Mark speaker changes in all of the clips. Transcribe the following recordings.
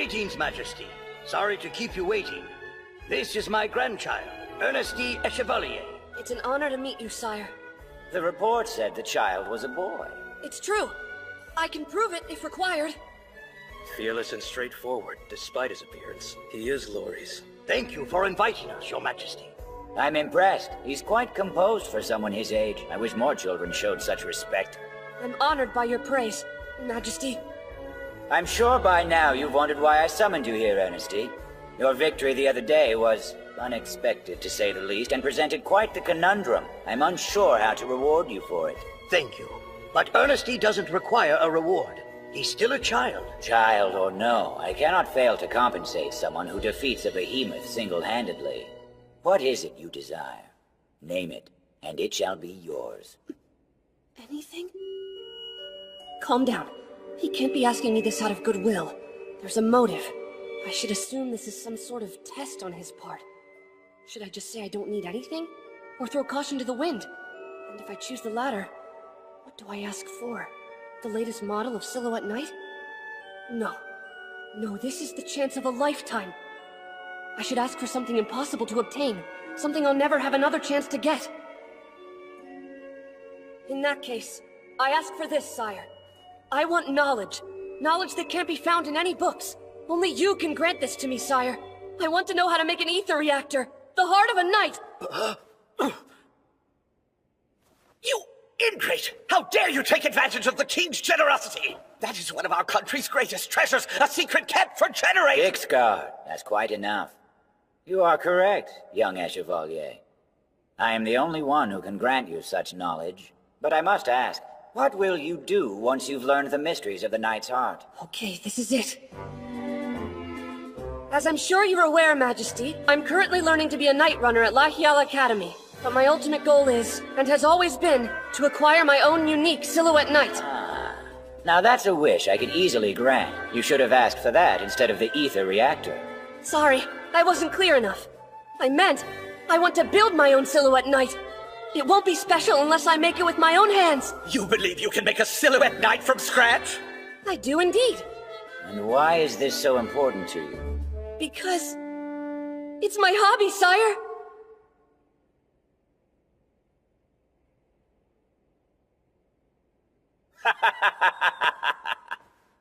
Speaker 1: Greetings, Majesty. Sorry to keep you waiting. This is my grandchild, Ernestine Chevalier.
Speaker 2: It's an honor to meet you, sire.
Speaker 3: The report said the child was a boy.
Speaker 2: It's true. I can prove it if required.
Speaker 4: Fearless and straightforward, despite his appearance. He is Laurie's.
Speaker 1: Thank you for inviting us, Your Majesty.
Speaker 3: I'm impressed. He's quite composed for someone his age. I wish more children showed such respect.
Speaker 2: I'm honored by your praise, Majesty.
Speaker 3: I'm sure by now you've wondered why I summoned you here, Ernestine. Your victory the other day was unexpected, to say the least, and presented quite the conundrum. I'm unsure how to reward you for it.
Speaker 1: Thank you. But Ernestine doesn't require a reward. He's still a child.
Speaker 3: Child or no, I cannot fail to compensate someone who defeats a behemoth single-handedly. What is it you desire? Name it, and it shall be yours.
Speaker 2: Anything? Calm down. He can't be asking me this out of goodwill. There's a motive. I should assume this is some sort of test on his part. Should I just say I don't need anything? Or throw caution to the wind? And if I choose the latter, what do I ask for? The latest model of Silhouette Knight? No. No, this is the chance of a lifetime. I should ask for something impossible to obtain. Something I'll never have another chance to get. In that case, I ask for this, sire. I want knowledge. Knowledge that can't be found in any books. Only you can grant this to me, sire. I want to know how to make an ether reactor. The heart of a knight!
Speaker 5: You ingrate! How dare you take advantage of the king's generosity! That is one of our country's greatest treasures, a secret kept for generations!
Speaker 3: Ixgard, that's quite enough. You are correct, young Chevalier. I am the only one who can grant you such knowledge. But I must ask, what will you do once you've learned the mysteries of the Knight's heart?
Speaker 2: Okay, this is it. As I'm sure you're aware, Majesty, I'm currently learning to be a Knight Runner at Lahial Academy. But my ultimate goal is, and has always been, to acquire my own unique Silhouette Knight.
Speaker 3: Ah, now that's a wish I could easily grant. You should have asked for that instead of the ether reactor.
Speaker 2: Sorry, I wasn't clear enough. I meant, I want to build my own Silhouette Knight. It won't be special unless I make it with my own hands.
Speaker 5: You believe you can make a Silhouette Knight from scratch?
Speaker 2: I do indeed.
Speaker 3: And why is this so important to you?
Speaker 2: Because it's my hobby, sire.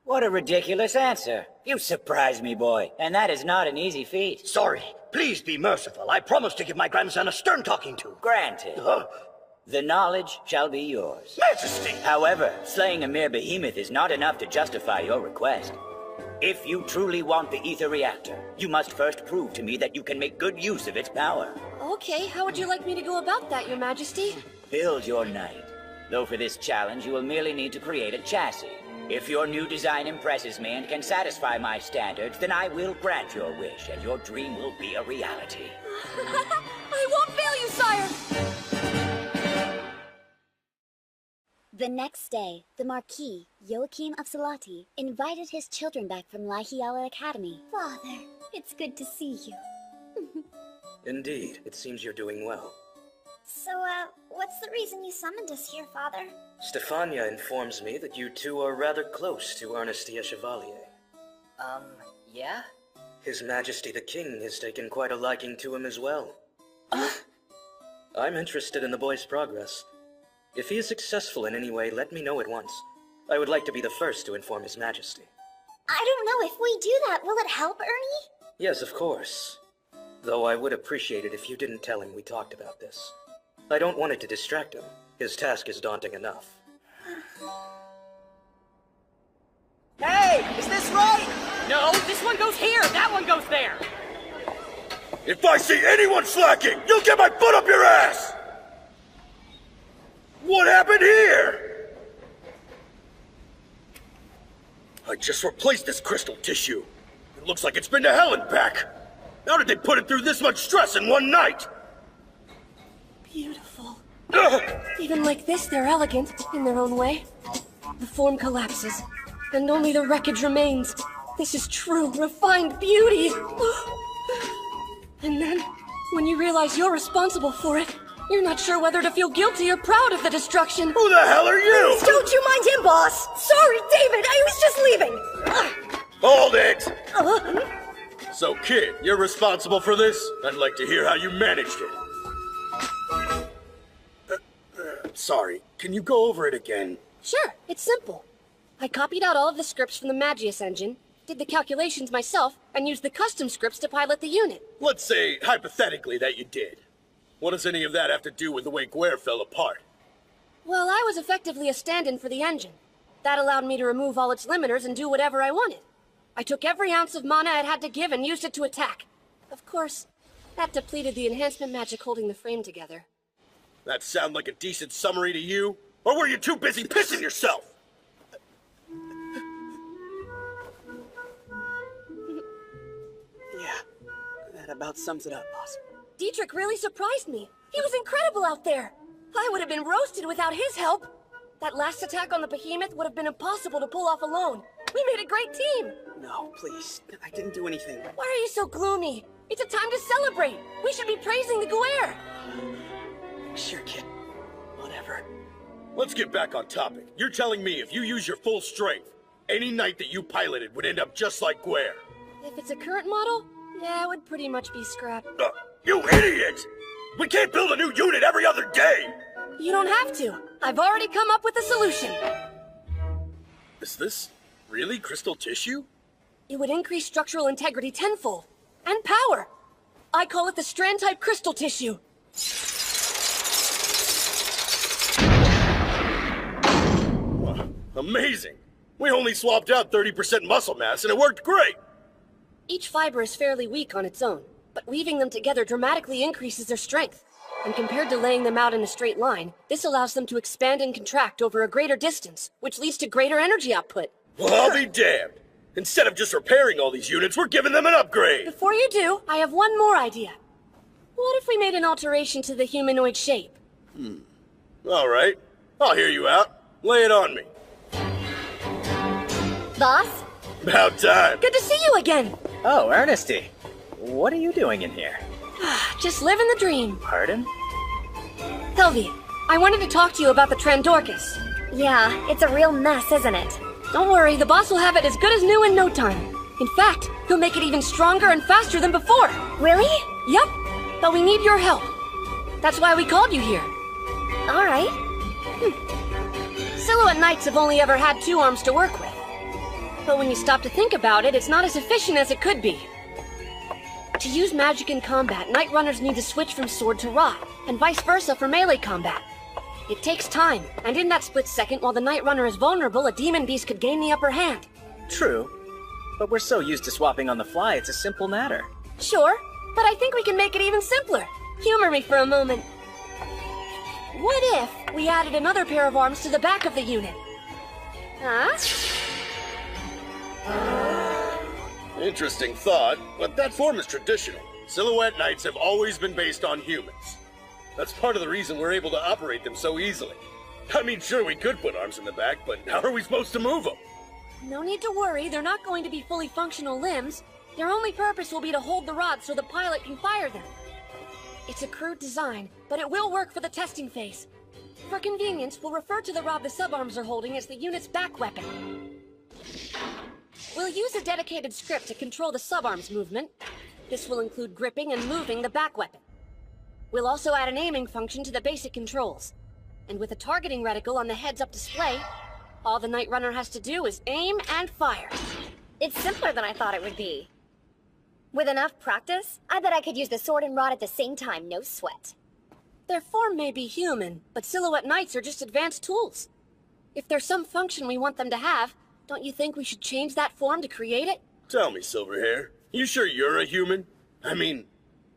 Speaker 3: What a ridiculous answer. You surprised me, boy. And that is not an easy feat.
Speaker 1: Sorry. Please be merciful. I promise to give my grandson a stern talking to.
Speaker 3: Granted. The knowledge shall be yours.
Speaker 1: Majesty!
Speaker 3: However, slaying a mere behemoth is not enough to justify your request. If you truly want the ether reactor, you must first prove to me that you can make good use of its power.
Speaker 2: Okay, how would you like me to go about that, Your Majesty?
Speaker 3: Build your knight. Though for this challenge, you will merely need to create a chassis. If your new design impresses me and can satisfy my standards, then I will grant your wish, and your dream will be a reality.
Speaker 2: I won't fail you, sire!
Speaker 6: The next day, the Marquis, Joachim of Salati, invited his children back from Lahiala Academy.
Speaker 7: Father, it's good to see you.
Speaker 4: Indeed, it seems you're doing well.
Speaker 7: So, what's the reason you summoned us here, Father?
Speaker 4: Stefania informs me that you two are rather close to Ernestine Chevalier.
Speaker 8: Yeah?
Speaker 4: His Majesty the King has taken quite a liking to him as well. I'm interested in the boy's progress. If he is successful in any way, let me know at once. I would like to be the first to inform His Majesty.
Speaker 7: I don't know if we do that. Will it help, Ernie?
Speaker 4: Yes, of course. Though I would appreciate it if you didn't tell him we talked about this. I don't want it to distract him. His task is daunting enough.
Speaker 8: Hey, is this right? No, this one goes here, that one goes there.
Speaker 5: If I see anyone slacking, you'll get my butt up your ass! What happened here? I just replaced this crystal tissue. It looks like it's been to hell and back. How did they put it through this much stress in one night?
Speaker 2: Beautiful. Even like this, they're elegant, in their own way. The form collapses, and only the wreckage remains. This is true, refined beauty! And then, when you realize you're responsible for it, you're not sure whether to feel guilty or proud of the destruction.
Speaker 5: Who the hell are you?
Speaker 2: Please don't you mind him, boss! Sorry, David, I was just leaving!
Speaker 9: Hold it! So, kid, you're responsible for this? I'd like to hear how you managed it. Sorry, can you go over it again?
Speaker 2: Sure, it's simple. I copied out all of the scripts from the Magius engine, did the calculations myself, and used the custom scripts to pilot the unit.
Speaker 9: Let's say, hypothetically, that you did. What does any of that have to do with the way Guerre fell apart?
Speaker 2: Well, I was effectively a stand-in for the engine. That allowed me to remove all its limiters and do whatever I wanted. I took every ounce of mana it had to give and used it to attack. Of course, that depleted the enhancement magic holding the frame together.
Speaker 9: That sound like a decent summary to you? Or were you too busy pissing yourself?
Speaker 8: Yeah, that about sums it up, boss.
Speaker 2: Dietrich really surprised me. He was incredible out there. I would have been roasted without his help. That last attack on the behemoth would have been impossible to pull off alone. We made a great team.
Speaker 8: No, please. I didn't do anything.
Speaker 2: Why are you so gloomy? It's a time to celebrate. We should be praising the Guerre.
Speaker 8: Sure, kid. Whatever.
Speaker 9: Let's get back on topic. You're telling me if you use your full strength, any knight that you piloted would end up just like Guerre?
Speaker 2: If it's a current model, yeah, it would pretty much be scrap.
Speaker 9: You idiot! We can't build a new unit every other day!
Speaker 2: You don't have to. I've already come up with a solution.
Speaker 9: Is this really crystal tissue?
Speaker 2: It would increase structural integrity tenfold. And power. I call it the strand-type crystal tissue.
Speaker 9: Amazing! We only swapped out 30% muscle mass and it worked great!
Speaker 2: Each fiber is fairly weak on its own, but weaving them together dramatically increases their strength. And compared to laying them out in a straight line, this allows them to expand and contract over a greater distance, which leads to greater energy output.
Speaker 9: Well, I'll be damned! Instead of just repairing all these units, we're giving them an upgrade!
Speaker 2: Before you do, I have one more idea. What if we made an alteration to the humanoid shape?
Speaker 9: Alright, I'll hear you out. Lay it on me.
Speaker 6: Boss?
Speaker 9: About time.
Speaker 2: Good to see you again!
Speaker 10: Oh, Ernesty. What are you doing in here?
Speaker 2: Just living the dream.
Speaker 10: Pardon?
Speaker 2: Helvi, I wanted to talk to you about the Trandorcus.
Speaker 6: Yeah, it's a real mess, isn't it?
Speaker 2: Don't worry, the boss will have it as good as new in no time. In fact, he'll make it even stronger and faster than before.
Speaker 6: Really?
Speaker 2: Yep, but we need your help. That's why we called you here.
Speaker 6: Alright.
Speaker 2: Silhouette Knights have only ever had 2 arms to work with. But when you stop to think about it, it's not as efficient as it could be. To use magic in combat, Knight Runners need to switch from sword to rod, and vice versa for melee combat. It takes time, and in that split second, while the Knight Runner is vulnerable, a demon beast could gain the upper hand.
Speaker 10: True. But we're so used to swapping on the fly, it's a simple matter.
Speaker 2: Sure, but I think we can make it even simpler. Humor me for a moment. What if we added another pair of arms to the back of the unit? Huh?
Speaker 9: Interesting thought, but that form is traditional. Silhouette Knights have always been based on humans. That's part of the reason we're able to operate them so easily. I mean, sure, we could put arms in the back, but how are we supposed to move them?
Speaker 2: No need to worry, they're not going to be fully functional limbs. Their only purpose will be to hold the rod so the pilot can fire them. It's a crude design, but it will work for the testing phase. For convenience, we'll refer to the rod the subarms are holding as the unit's back weapon. We'll use a dedicated script to control the subarms movement. This will include gripping and moving the back weapon. We'll also add an aiming function to the basic controls. And with a targeting reticle on the heads-up display, all the Knight Runner has to do is aim and fire.
Speaker 6: It's simpler than I thought it would be. With enough practice, I bet I could use the sword and rod at the same time, no sweat.
Speaker 2: Their form may be human, but Silhouette Knights are just advanced tools. If there's some function we want them to have, don't you think we should change that form to create it?
Speaker 9: Tell me, Silverhair, you sure you're a human? I mean,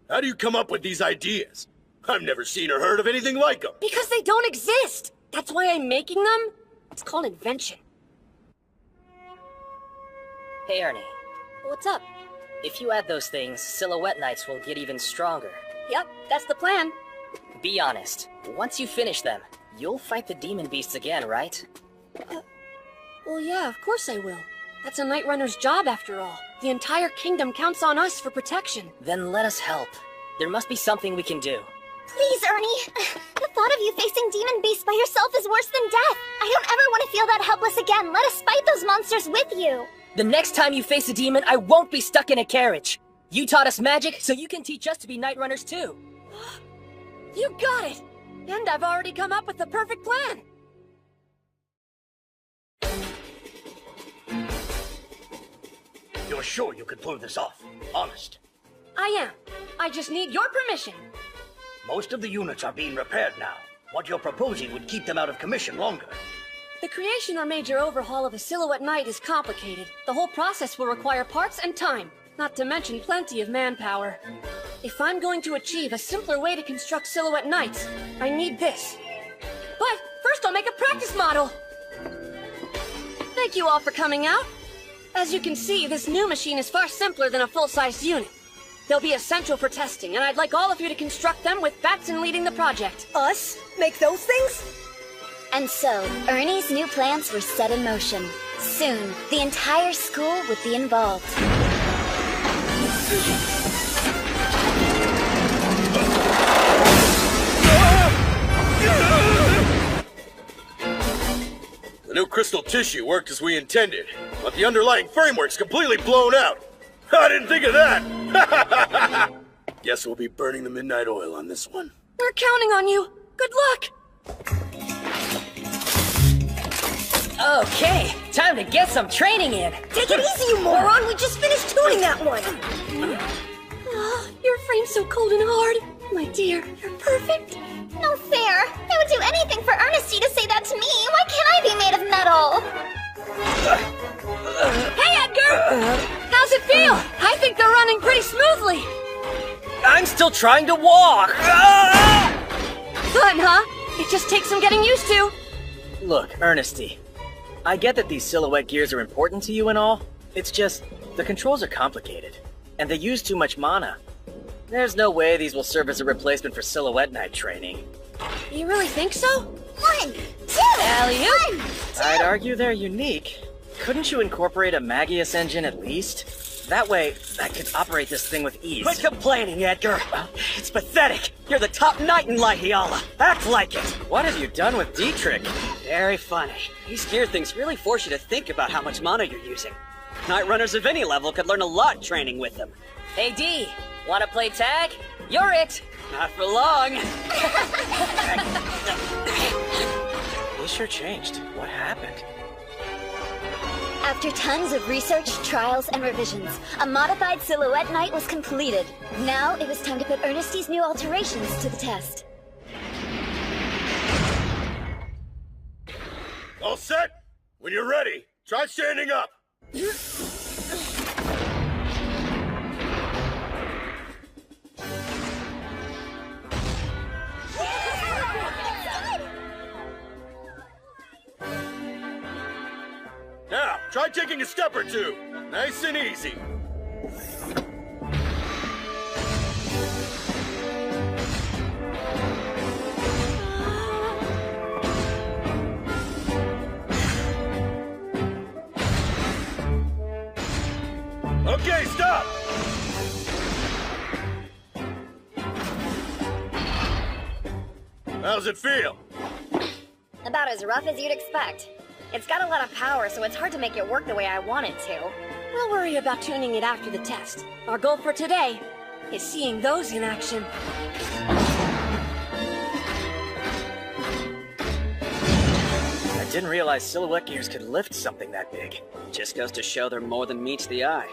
Speaker 9: how do you come up with these ideas? I've never seen or heard of anything like them.
Speaker 2: Because they don't exist! That's why I'm making them. It's called invention.
Speaker 8: Hey, Ernie.
Speaker 2: What's up?
Speaker 8: If you add those things, Silhouette Knights will get even stronger.
Speaker 2: Yep, that's the plan.
Speaker 8: Be honest. Once you finish them, you'll fight the demon beasts again, right?
Speaker 2: Well, yeah, of course I will. That's a Knight Runner's job, after all. The entire kingdom counts on us for protection.
Speaker 8: Then let us help. There must be something we can do.
Speaker 7: Please, Ernie. The thought of you facing demon beasts by yourself is worse than death. I don't ever want to feel that helpless again. Let us fight those monsters with you.
Speaker 8: The next time you face a demon, I won't be stuck in a carriage. You taught us magic, so you can teach us to be night runners too.
Speaker 2: You got it! And I've already come up with the perfect plan!
Speaker 1: You're sure you could pull this off? Honest?
Speaker 2: I am. I just need your permission.
Speaker 1: Most of the units are being repaired now. What you're proposing would keep them out of commission longer.
Speaker 2: The creation or major overhaul of a Silhouette Knight is complicated. The whole process will require parts and time, not to mention plenty of manpower. If I'm going to achieve a simpler way to construct Silhouette Knights, I need this. But first I'll make a practice model! Thank you all for coming out. As you can see, this new machine is far simpler than a full-sized unit. They'll be essential for testing, and I'd like all of you to construct them with Batson leading the project.
Speaker 8: Us? Make those things?
Speaker 6: And so, Ernie's new plans were set in motion. Soon, the entire school would be involved.
Speaker 9: The new crystal tissue worked as we intended, but the underlying framework's completely blown out. I didn't think of that! Guess we'll be burning the midnight oil on this one.
Speaker 2: We're counting on you. Good luck!
Speaker 8: Okay, time to get some training in.
Speaker 2: Take it easy, you moron! We just finished tuning that one! Oh, your frame's so cold and hard. My dear, you're perfect.
Speaker 7: No fair. I would do anything for Ernesty to say that to me. Why can't I be made of metal?
Speaker 2: Hey, Edgar! How's it feel? I think they're running pretty smoothly.
Speaker 10: I'm still trying to walk!
Speaker 2: Fun, huh? It just takes some getting used to.
Speaker 10: Look, Ernesty, I get that these silhouette gears are important to you and all. It's just, the controls are complicated, and they use too much mana. There's no way these will serve as a replacement for Silhouette Knight training.
Speaker 2: You really think so?
Speaker 7: 1, 2,
Speaker 2: Alley-oop!
Speaker 7: 1, 2.
Speaker 10: I'd argue they're unique. Couldn't you incorporate a Magius engine at least? That way, I could operate this thing with ease.
Speaker 8: Quit complaining, Edgar. It's pathetic. You're the top knight in Laihiala. Act like it.
Speaker 10: What have you done with Dietrich?
Speaker 8: Very funny. These gear things really force you to think about how much mana you're using. Knight runners of any level could learn a lot training with them. Hey, D. Wanna play tag? You're it. Not for long.
Speaker 10: He sure changed. What happened?
Speaker 6: After tons of research, trials, and revisions, a modified Silhouette Knight was completed. Now it was time to put Ernesty's new alterations to the test.
Speaker 9: All set? When you're ready, try standing up. Now, try taking a step or two. Nice and easy. Okay, stop! How's it feel?
Speaker 7: About as rough as you'd expect. It's got a lot of power, so it's hard to make it work the way I want it to.
Speaker 2: We'll worry about tuning it after the test. Our goal for today is seeing those in action.
Speaker 10: I didn't realize silhouette gears could lift something that big.
Speaker 8: Just goes to show they're more than meets the eye.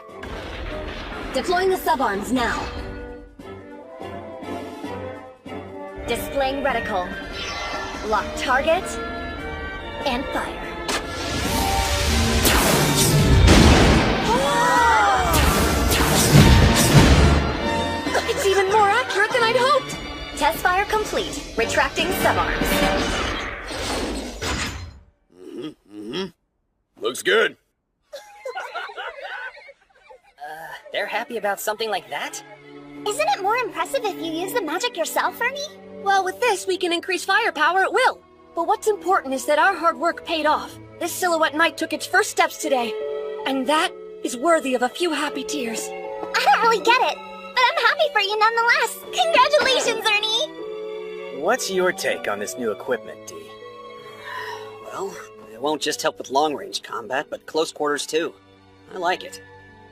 Speaker 2: Deploying the subarms now.
Speaker 6: Displaying reticle. Lock target. And fire.
Speaker 2: It's even more accurate than I'd hoped!
Speaker 6: Test fire complete. Retracting subarms.
Speaker 9: Looks good.
Speaker 8: They're happy about something like that?
Speaker 7: Isn't it more impressive if you use the magic yourself, Ernie?
Speaker 2: Well, with this, we can increase firepower at will. But what's important is that our hard work paid off. This Silhouette Knight took its first steps today. And that is worthy of a few happy tears.
Speaker 7: I don't really get it, but I'm happy for you nonetheless. Congratulations, Ernie!
Speaker 10: What's your take on this new equipment, D?
Speaker 8: Well, it won't just help with long-range combat, but close quarters too. I like it.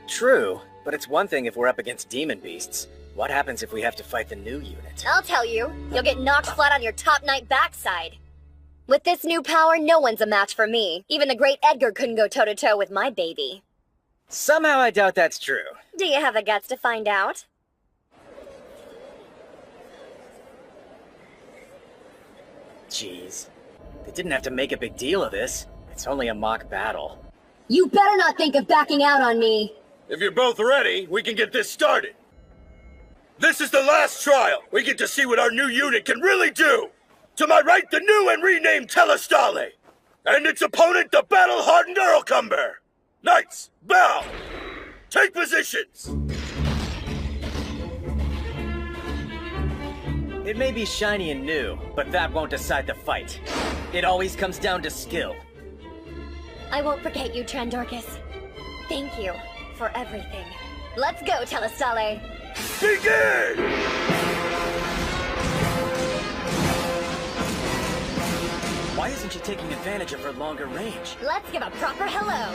Speaker 10: True, but it's one thing if we're up against demon beasts. What happens if we have to fight the new unit?
Speaker 7: I'll tell you. You'll get knocked flat on your top knight backside. With this new power, no one's a match for me. Even the great Edgar couldn't go toe-to-toe with my baby.
Speaker 10: Somehow I doubt that's true.
Speaker 7: Do you have the guts to find out?
Speaker 10: Jeez. They didn't have to make a big deal of this. It's only a mock battle.
Speaker 2: You better not think of backing out on me!
Speaker 9: If you're both ready, we can get this started. This is the last trial. We get to see what our new unit can really do. To my right, the new and renamed Telestale. And its opponent, the battle-hardened Earlcumber. Knights, bow! Take positions!
Speaker 10: It may be shiny and new, but that won't decide the fight. It always comes down to skill.
Speaker 7: I won't forget you, Trandorcus. Thank you for everything. Let's go, Telestale!
Speaker 9: Begin!
Speaker 10: Why isn't she taking advantage of her longer range?
Speaker 7: Let's give a proper hello!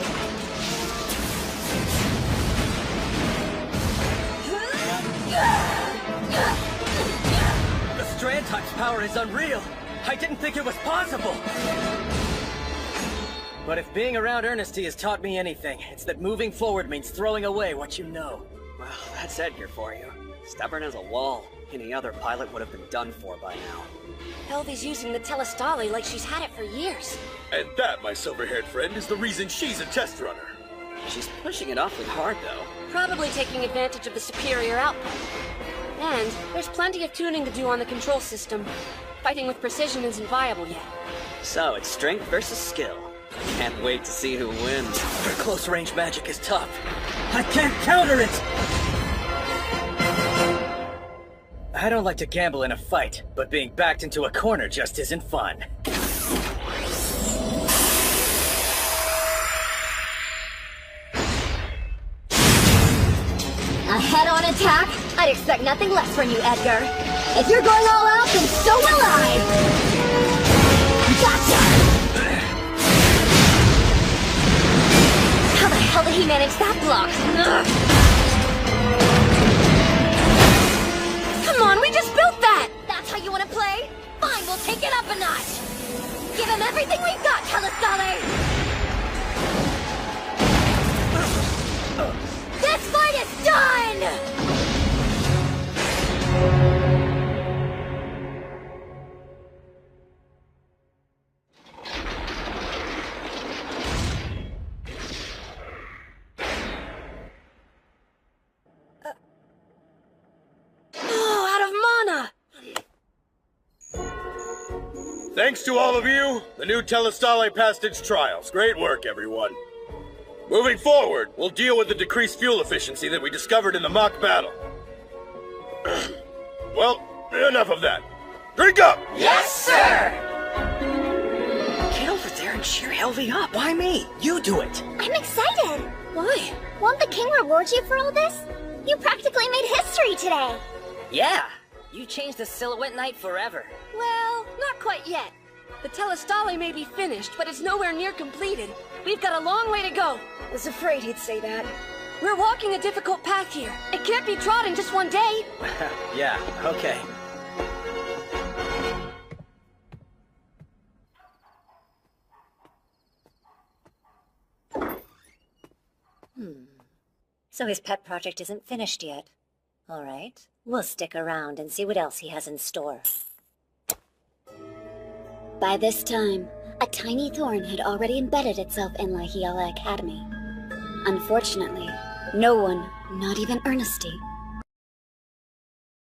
Speaker 10: The Strand type's power is unreal! I didn't think it was possible! But if being around Ernesty has taught me anything, it's that moving forward means throwing away what you know.
Speaker 8: Well, that's Edgar for you. Stubborn as a wall. Any other pilot would have been done for by now.
Speaker 2: Helvi's using the Telestale like she's had it for years.
Speaker 9: And that, my silver-haired friend, is the reason she's a test runner.
Speaker 8: She's pushing it awfully hard, though.
Speaker 2: Probably taking advantage of the superior output. And there's plenty of tuning to do on the control system. Fighting with precision isn't viable yet.
Speaker 8: So, it's strength versus skill. Can't wait to see who wins.
Speaker 10: Her close-range magic is tough. I can't counter it! I don't like to gamble in a fight, but being backed into a corner just isn't fun.
Speaker 7: A head-on attack? I'd expect nothing less from you, Edgar. If you're going all out, then so will I! Gotcha! How the hell did he manage that block? Ugh. Come on, we just built that! That's how you want to play? Fine, we'll take it up a notch! Give him everything we've got, Telestale! This fight is done!
Speaker 9: Thanks to all of you, the new Telestale passed its trials. Great work, everyone. Moving forward, we'll deal with the decreased fuel efficiency that we discovered in the mock battle. Well, enough of that. Drink up!
Speaker 5: Yes, sir!
Speaker 8: Get over there and cheer Helvi up. Why me? You do it.
Speaker 6: I'm excited!
Speaker 2: Why?
Speaker 6: Won't the king reward you for all this? You practically made history today!
Speaker 8: Yeah. You changed the Silhouette Knight forever.
Speaker 2: Well, not quite yet. The Telestale may be finished, but it's nowhere near completed. We've got a long way to go. Was afraid he'd say that. We're walking a difficult path here. It can't be trod in just one day.
Speaker 10: Yeah, okay.
Speaker 6: So his pet project isn't finished yet. All right, we'll stick around and see what else he has in store. By this time, a tiny thorn had already embedded itself in La Hiala Academy. Unfortunately, no one, not even Ernesty,